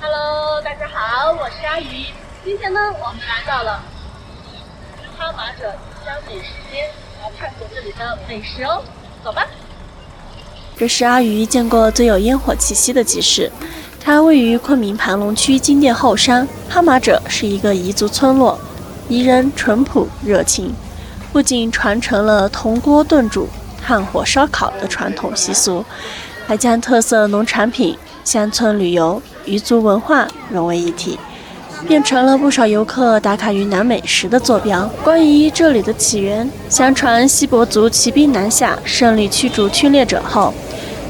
Hello， 大家好，我是阿鱼。今天呢，我们来到了哈马者乡美食街，来探索这里的美食哦。走吧。这是阿鱼见过最有烟火气息的集市，它位于昆明盘龙区金店后山。哈马者是一个彝族村落，彝人淳朴热情，不仅传承了铜锅炖煮、炭火烧烤的传统习俗，还将特色农产品、乡村旅游、彝族文化融为一体，变成了不少游客打卡云南美食的坐标。关于这里的起源，相传锡伯族骑兵南下，胜利驱逐侵略者后，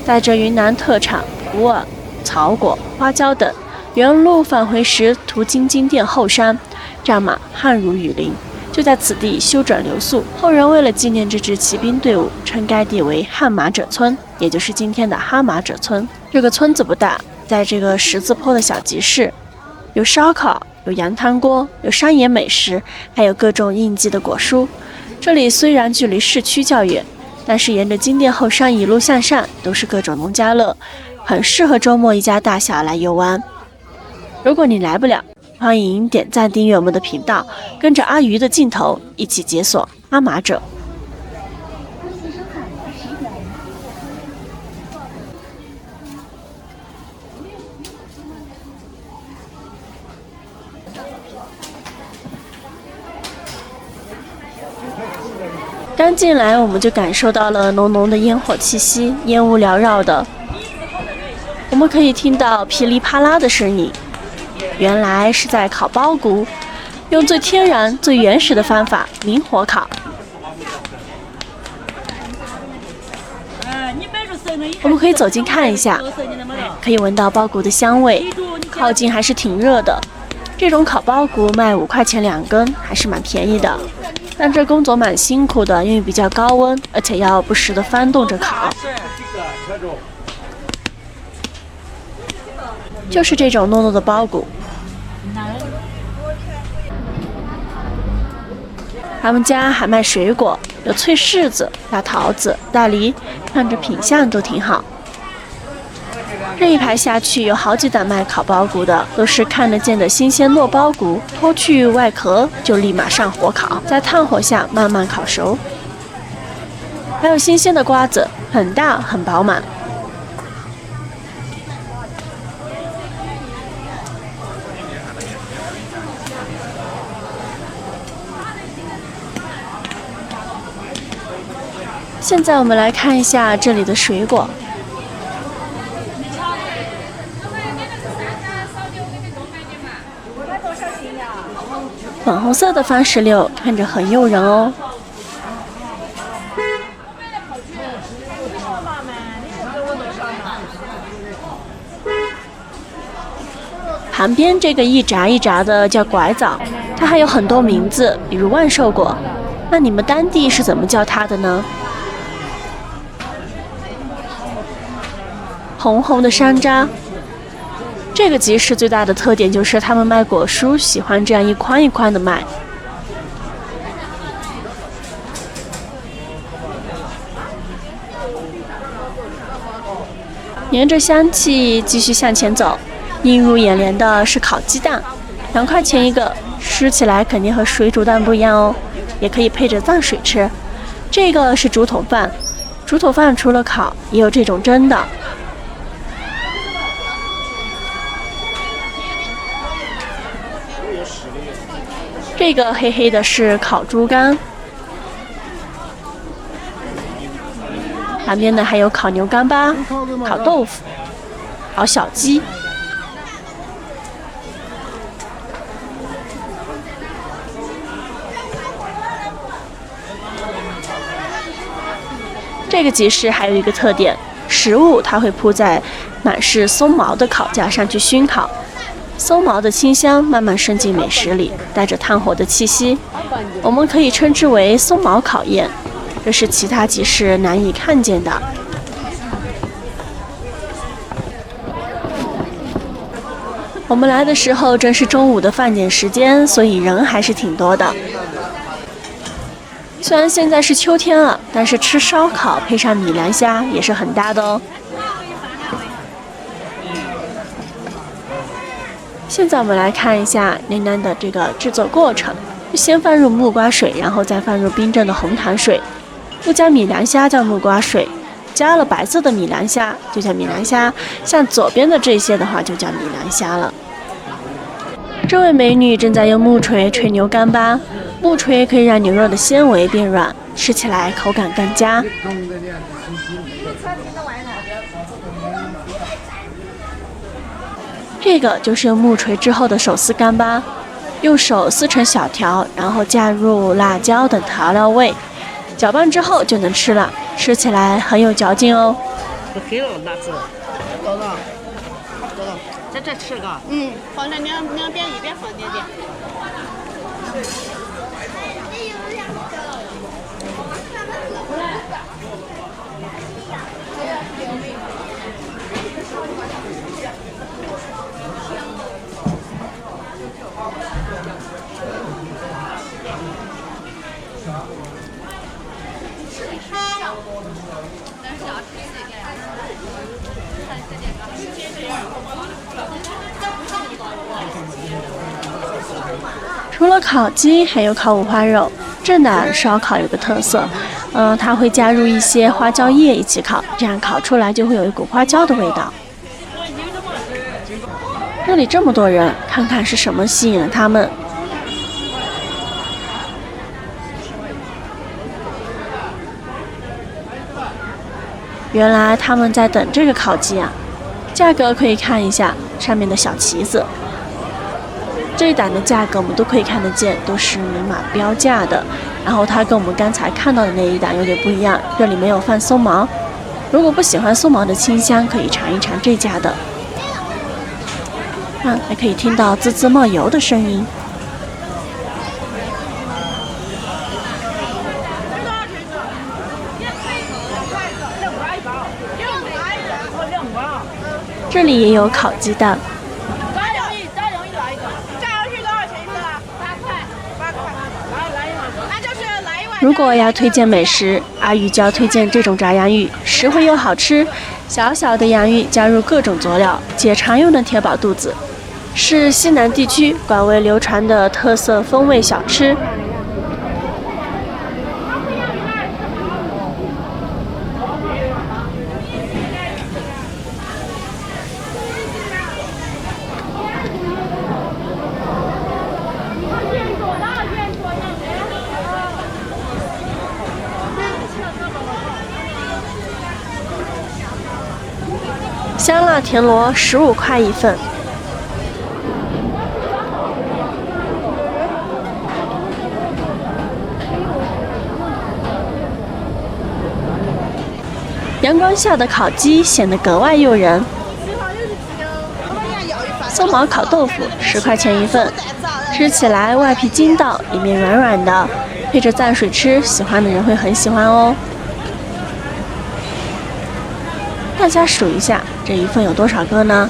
带着云南特产普洱、草果、花椒等，原路返回时途经金店后山，战马汗如雨淋，就在此地休整留宿。后人为了纪念这支骑兵队伍，称该地为汉马者村，也就是今天的哈马者村。这个村子不大，在这个十字坡的小集市，有烧烤，有羊汤锅，有山野美食，还有各种应季的果蔬。这里虽然距离市区较远，但是沿着金店后山一路向上，都是各种农家乐，很适合周末一家大小来游玩。如果你来不了，欢迎点赞订阅我们的频道，跟着阿鱼的镜头一起解锁哈马者。刚进来我们就感受到了浓浓的烟火气息，烟雾缭绕的，我们可以听到噼里啪啦的声音，原来是在烤苞谷，用最天然最原始的方法明火烤。我们可以走近看一下，可以闻到苞谷的香味，靠近还是挺热的。这种烤苞谷卖5块钱2根，还是蛮便宜的。但这工作蛮辛苦的，因为比较高温，而且要不时的翻动着烤。就是这种糯糯的苞谷，他们家还卖水果，有脆柿子、大桃子、大梨，看着品相都挺好。这一排下去有好几档卖烤苞谷的，都是看得见的新鲜糯苞谷，脱去外壳就立马上火烤，在炭火下慢慢烤熟。还有新鲜的瓜子，很大很饱满。现在我们来看一下这里的水果。粉红色的番石榴看着很诱人哦。旁边这个一轧一轧的叫拐枣，它还有很多名字，比如万寿果。那你们当地是怎么叫它的呢？红红的山楂。这个集市最大的特点就是他们卖果蔬喜欢这样一筐一筐的卖。沿着香气继续向前走，映入眼帘的是烤鸡蛋，2块钱一个，吃起来肯定和水煮蛋不一样哦，也可以配着蘸水吃。这个是竹筒饭，竹筒饭除了烤，也有这种蒸的。这个黑黑的是烤猪肝，旁边的还有烤牛肝巴、烤豆腐、烤小鸡。这个集市还有一个特点，食物它会铺在满是松毛的烤架上去熏烤。松毛的清香慢慢渗进美食里，带着炭火的气息，我们可以称之为松毛烤宴，这是其他集市难以看见的。我们来的时候正是中午的饭点时间，所以人还是挺多的。虽然现在是秋天了，但是吃烧烤配上米兰虾也是很搭的哦。现在我们来看一下娘娘的这个制作过程：先放入木瓜水，然后再放入冰镇的红糖水，不加米兰虾叫木瓜水，加了白色的米兰虾就叫米兰虾，像左边的这些的话就叫米兰虾了。这位美女正在用木锤锤牛干巴，木锤可以让牛肉的纤维变软，吃起来口感更佳。这个就是用木锤之后的手撕干巴，用手撕成小条，然后加入辣椒等调料味，搅拌之后就能吃了，吃起来很有嚼劲哦。黑了那是，等等，这吃个，放在两边一边放点点。除了烤鸡，还有烤五花肉。这呢，烧烤有个特色，它会加入一些花椒叶一起烤，这样烤出来就会有一股花椒的味道。这里这么多人，看看是什么吸引了他们。原来他们在等这个烤鸡啊，价格可以看一下上面的小旗子。这一档的价格我们都可以看得见，都是明码标价的。然后它跟我们刚才看到的那一档有点不一样，这里没有放松毛。如果不喜欢松毛的清香，可以尝一尝这家的。还可以听到滋滋冒油的声音。这里也有烤鸡蛋。如果要推荐美食，阿玉就要推荐这种炸洋芋，实惠又好吃。小小的洋芋加入各种佐料，解馋又能填饱肚子，是西南地区广为流传的特色风味小吃。香辣田螺15块一份。阳光下的烤鸡显得格外诱人。松毛烤豆腐10块钱一份，吃起来外皮筋道，里面软软的，配着蘸水吃，喜欢的人会很喜欢哦。大家数一下，这一份有多少个呢？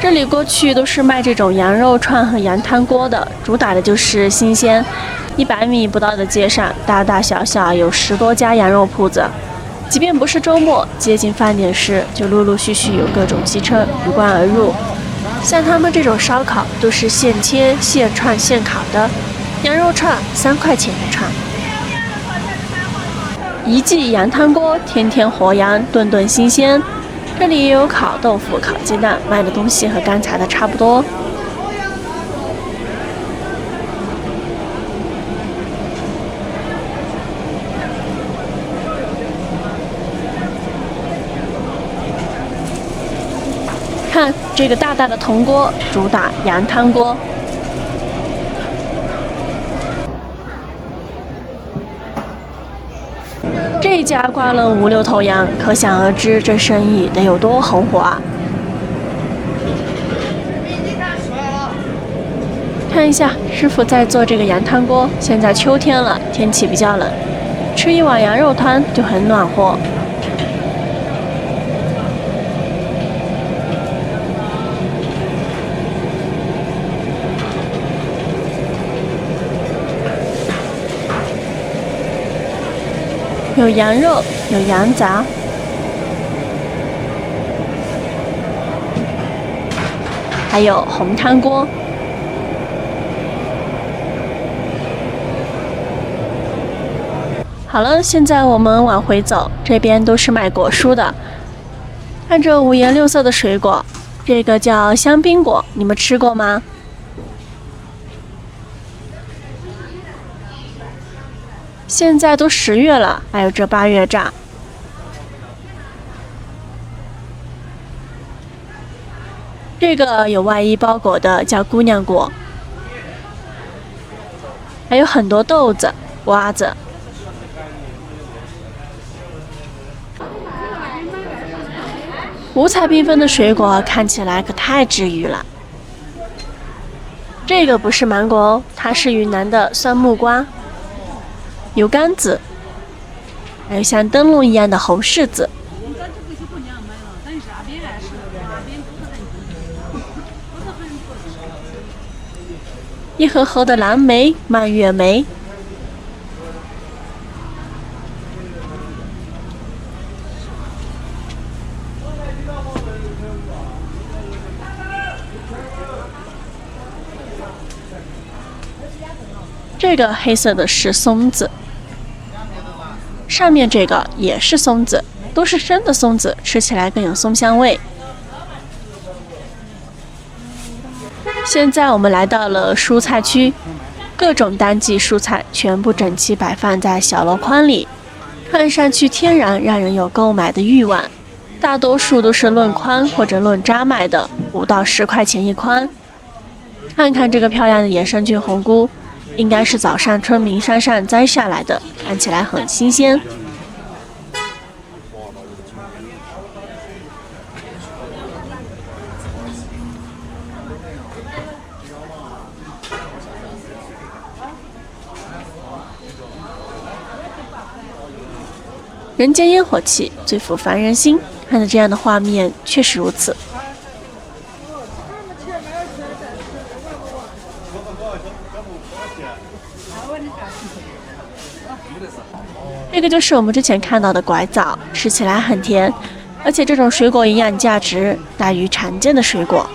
这里过去都是卖这种羊肉串和羊汤锅的，主打的就是新鲜。100米不到的街上，大大小小有10多家羊肉铺子。即便不是周末，接近饭点时，就陆陆续续有各种汽车鱼贯而入。像他们这种烧烤都是现切、现串、现烤的，羊肉串3块钱一串。一记羊汤锅，天天活羊，顿顿新鲜。这里也有烤豆腐、烤鸡蛋，卖的东西和刚才的差不多。看这个大大的铜锅，主打羊汤锅。这家挂了5、6头羊，可想而知这生意得有多红火啊！看一下师傅在做这个羊汤锅，现在秋天了，天气比较冷，吃一碗羊肉汤就很暖和。有羊肉，有羊杂，还有红汤锅。好了，现在我们往回走，这边都是卖果蔬的。看这五颜六色的水果，这个叫香槟果，你们吃过吗？现在都10月了，还有这8月榨。这个有外衣包裹的叫姑娘果，还有很多豆子、瓜子。五彩缤纷的水果看起来可太治愈了。这个不是芒果哦，它是云南的酸木瓜。油柑子，还有像灯笼一样的红柿子，一盒盒的蓝莓、蔓越莓，这个黑色的是松子。上面这个也是松子，都是生的松子，吃起来更有松香味。现在我们来到了蔬菜区，各种当季蔬菜全部整齐摆放在小箩筐里，看上去天然，让人有购买的欲望。大多数都是论筐或者论渣卖的，5到10块钱一筐。看看这个漂亮的野生菌红菇，应该是早上村民山上摘下来的，看起来很新鲜。人间烟火气最抚凡人心，看着这样的画面，确实如此。这个就是我们之前看到的拐枣，吃起来很甜，而且这种水果营养价值大于常见的水果。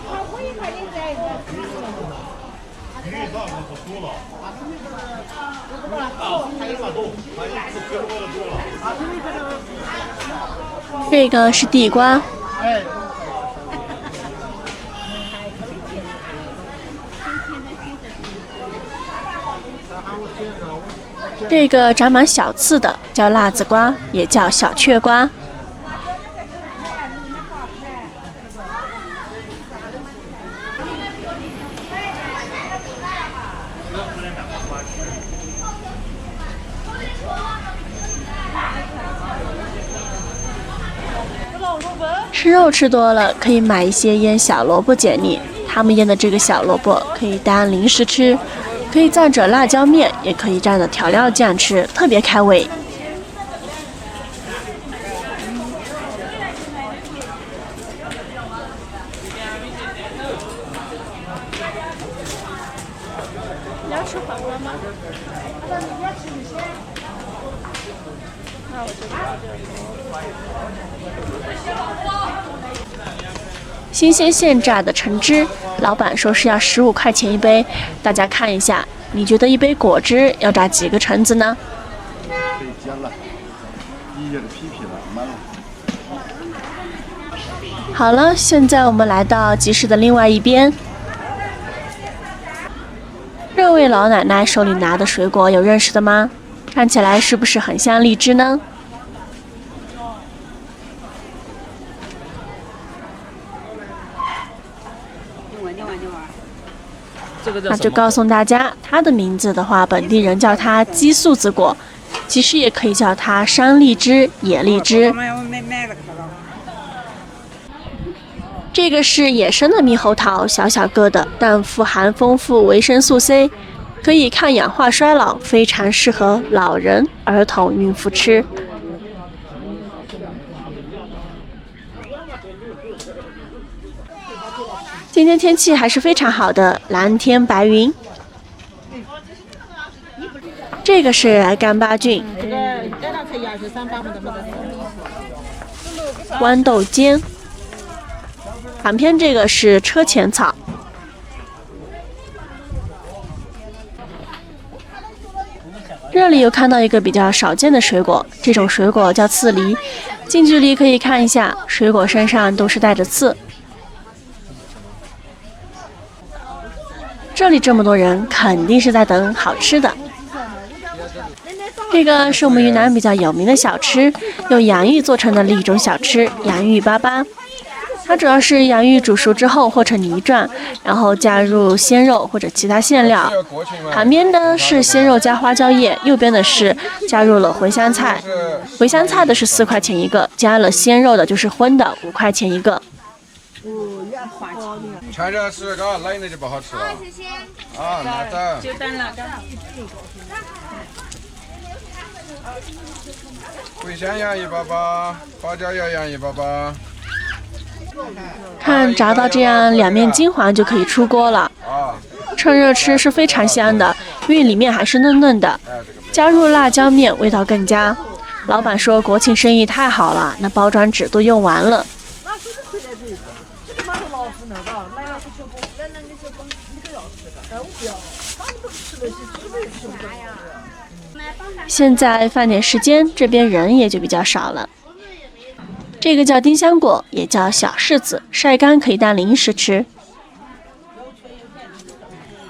这个是地瓜，这个长满小刺的叫辣子瓜，也叫小雀瓜。吃肉吃多了，可以买一些腌小萝卜解腻。他们腌的这个小萝卜可以当零食吃，可以蘸着辣椒面，也可以蘸着调料酱吃，特别开胃。你要吃黄瓜吗？那我就不要这个。新鲜现榨的橙汁，老板说是要15块钱一杯。大家看一下，你觉得一杯果汁要榨几个橙子呢？可以煎了，一叶的皮皮了，满了。好了，现在我们来到集市的另外一边。这位老奶奶手里拿的水果有认识的吗？看起来是不是很像荔枝呢？那就告诉大家，它的名字的话，本地人叫它鸡素子果，其实也可以叫它山荔枝、野荔枝。这个是野生的猕猴桃，小小个的，但富含丰富维生素 C， 可以抗氧化衰老，非常适合老人、儿童、孕妇吃。今天天气还是非常好的，蓝天白云。这个是干巴菌，豌豆尖，旁边这个是车前草。这里又看到一个比较少见的水果，这种水果叫刺梨，近距离可以看一下，水果身上都是带着刺。这里这么多人，肯定是在等好吃的。这个是我们云南比较有名的小吃，用洋芋做成的另一种小吃——洋芋粑粑。它主要是洋芋煮熟之后和成泥状，然后加入鲜肉或者其他馅料。旁边的是鲜肉加花椒叶，右边的是加入了茴香菜。茴香菜的是4块钱一个，加了鲜肉的就是荤的，5块钱一个。全热吃，嘎，冷的就不好吃了。谢谢。啊，拿走。就等了，茴香洋芋粑粑，花椒油洋芋粑粑。看炸到这样两面金黄就可以出锅了，趁热吃是非常香的，因为里面还是嫩嫩的，加入辣椒面味道更佳。老板说国庆生意太好了，那包装纸都用完了。现在饭点时间，这边人也就比较少了。这个叫丁香果，也叫小柿子，晒干可以当零食吃。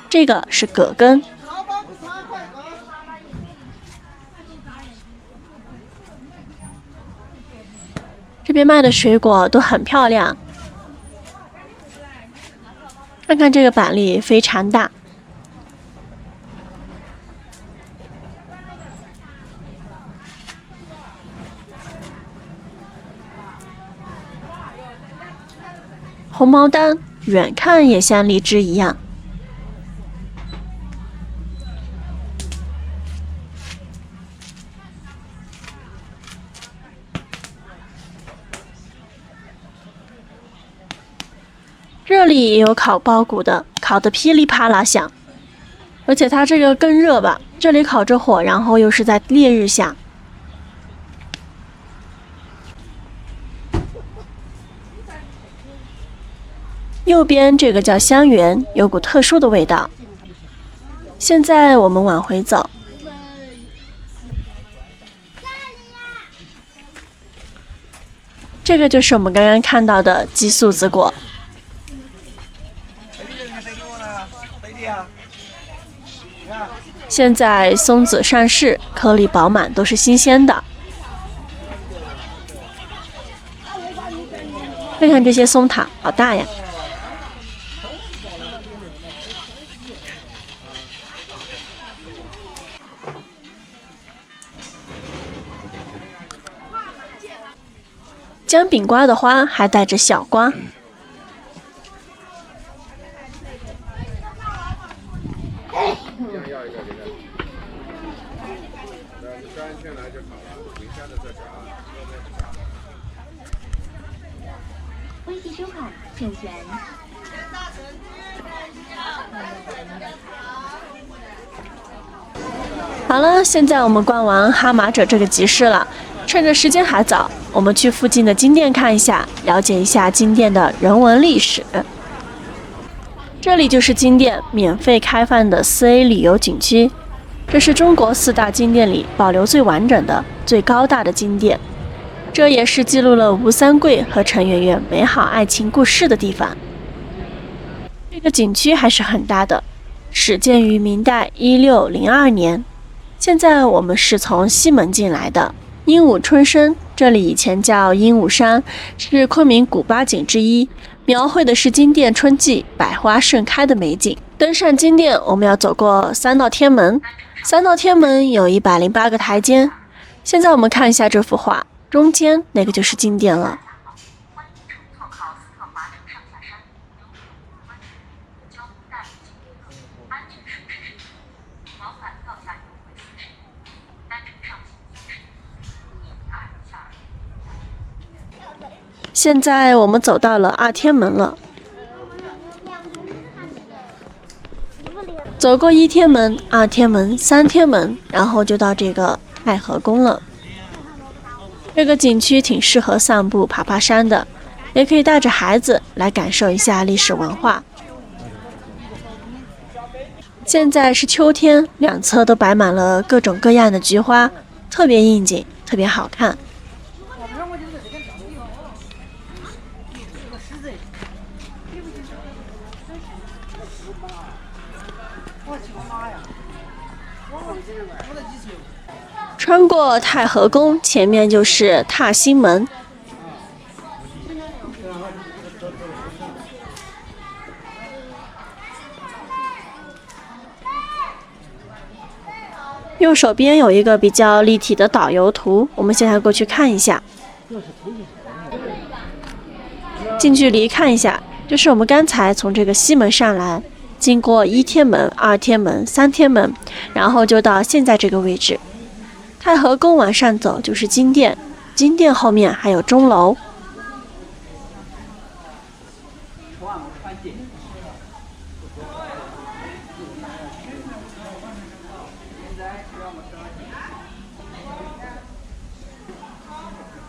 这个是葛根。这边卖的水果都很漂亮，看看这个板栗非常大。红毛丹远看也像荔枝一样。这里也有烤苞谷的，烤得噼里啪啦响，而且它这个更热吧，这里烤着火，然后又是在烈日下。右边这个叫香橼，有股特殊的味道。现在我们往回走，这个就是我们刚刚看到的鸡素子果。现在松子上市，颗粒饱满，都是新鲜的。看看这些松塔，好大呀！姜饼瓜的花还带着小瓜。微信收款，请选。好了，现在我们逛完哈马者这个集市了。趁着时间还早，我们去附近的金店看一下，了解一下金店的人文历史。这里就是金店免费开放的4A 旅游景区，这是中国4大金店里保留最完整的、最高大的金店，这也是记录了吴三桂和陈圆圆美好爱情故事的地方。这个景区还是很大的，始建于明代1602年。现在我们是从西门进来的。鹦鹉春深，这里以前叫鹦鹉山，是昆明古8景之一，描绘的是金店春季百花盛开的美景。登上金店，我们要走过3道天门，3道天门有108个台阶。现在我们看一下这幅画，中间那个就是金店了。现在我们走到了2天门了，走过1天门、2天门、3天门，然后就到这个太和宫了。这个景区挺适合散步、爬爬山的，也可以带着孩子来感受一下历史文化。现在是秋天，两侧都摆满了各种各样的菊花，特别应景，特别好看。穿过太和宫，前面就是踏星门。右手边有一个比较立体的导游图，我们现在过去看一下。近距离看一下，就是我们刚才从这个西门上来，经过1天门、2天门、3天门，然后就到现在这个位置。太和宫往上走就是金殿，金殿后面还有钟楼。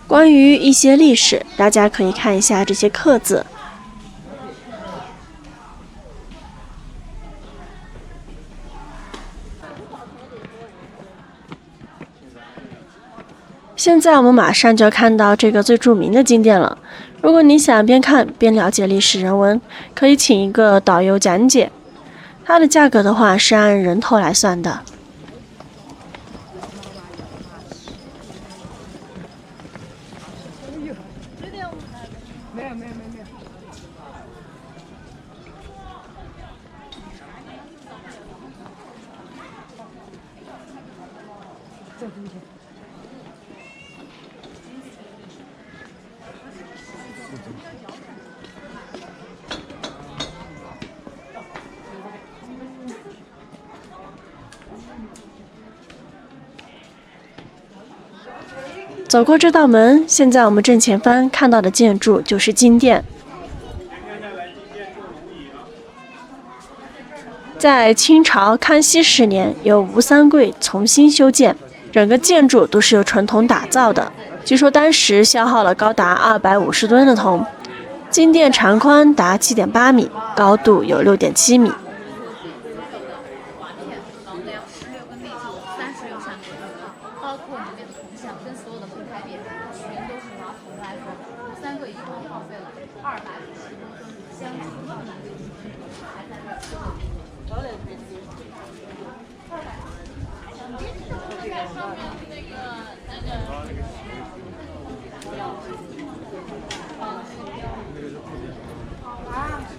关于一些历史，大家可以看一下这些刻字。现在我们马上就要看到这个最著名的金殿了。如果你想边看边了解历史人文，可以请一个导游讲解。它的价格的话是按人头来算的。走过这道门，现在我们正前方看到的建筑就是金殿。在清朝康熙10年，由吴三桂重新修建，整个建筑都是由纯铜打造的。据说当时消耗了高达250吨的铜。金殿长宽达7.8米，高度有6.7米。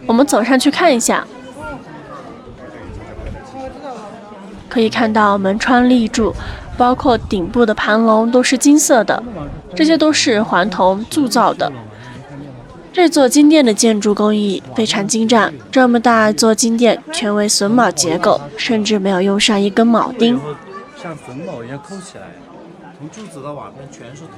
我们走上去看一下，可以看到门窗立柱，包括顶部的盘龙都是金色的，这些都是黄铜铸造的。这座金殿的建筑工艺非常精湛，这么大一座金殿全为榫卯结构，甚至没有用上一根铆钉，像榫卯一样扣起来，从柱子到瓦边全是铜。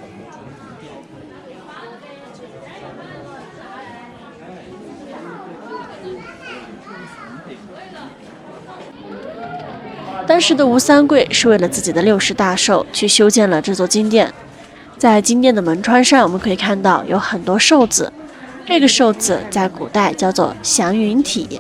当时的吴三桂是为了自己的60大寿去修建了这座金殿。在金殿的门窗上，我们可以看到有很多寿字，这个寿字在古代叫做祥云体。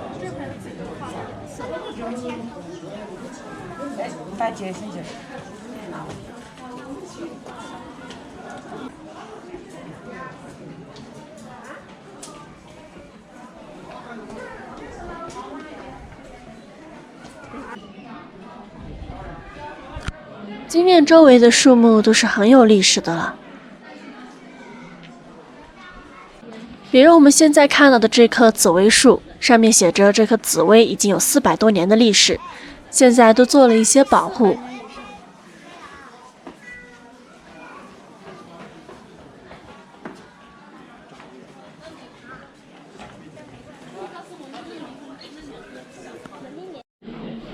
金殿周围的树木都是很有历史的了，比如我们现在看到的这棵紫薇树，上面写着这棵紫薇已经有400多年的历史，现在都做了一些保护。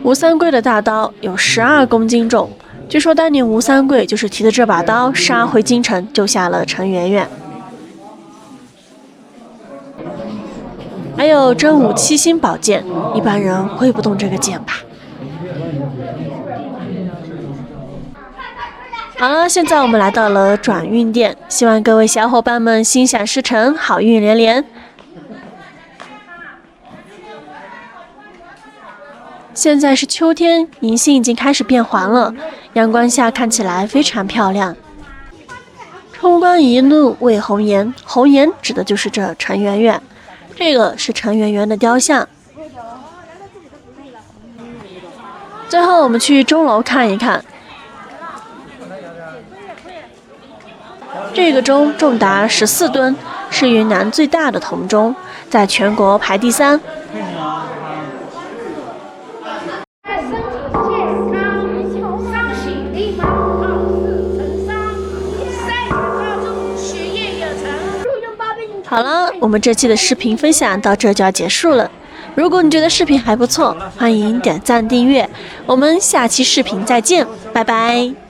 吴三桂的大刀有12公斤重。据说当年吴三桂就是提着这把刀杀回京城，救下了陈圆圆。还有真武7星宝剑，一般人挥不动这个剑吧。好了，现在我们来到了转运店，希望各位小伙伴们心想事成，好运连连。现在是秋天，银杏已经开始变黄了，阳光下看起来非常漂亮。冲冠一怒为红颜，红颜指的就是这陈圆圆，这个是陈圆圆的雕像。最后我们去钟楼看一看，这个钟重达14吨，是云南最大的铜钟，在全国排第3。好了，我们这期的视频分享到这就要结束了。如果你觉得视频还不错，欢迎点赞订阅。我们下期视频再见，拜拜。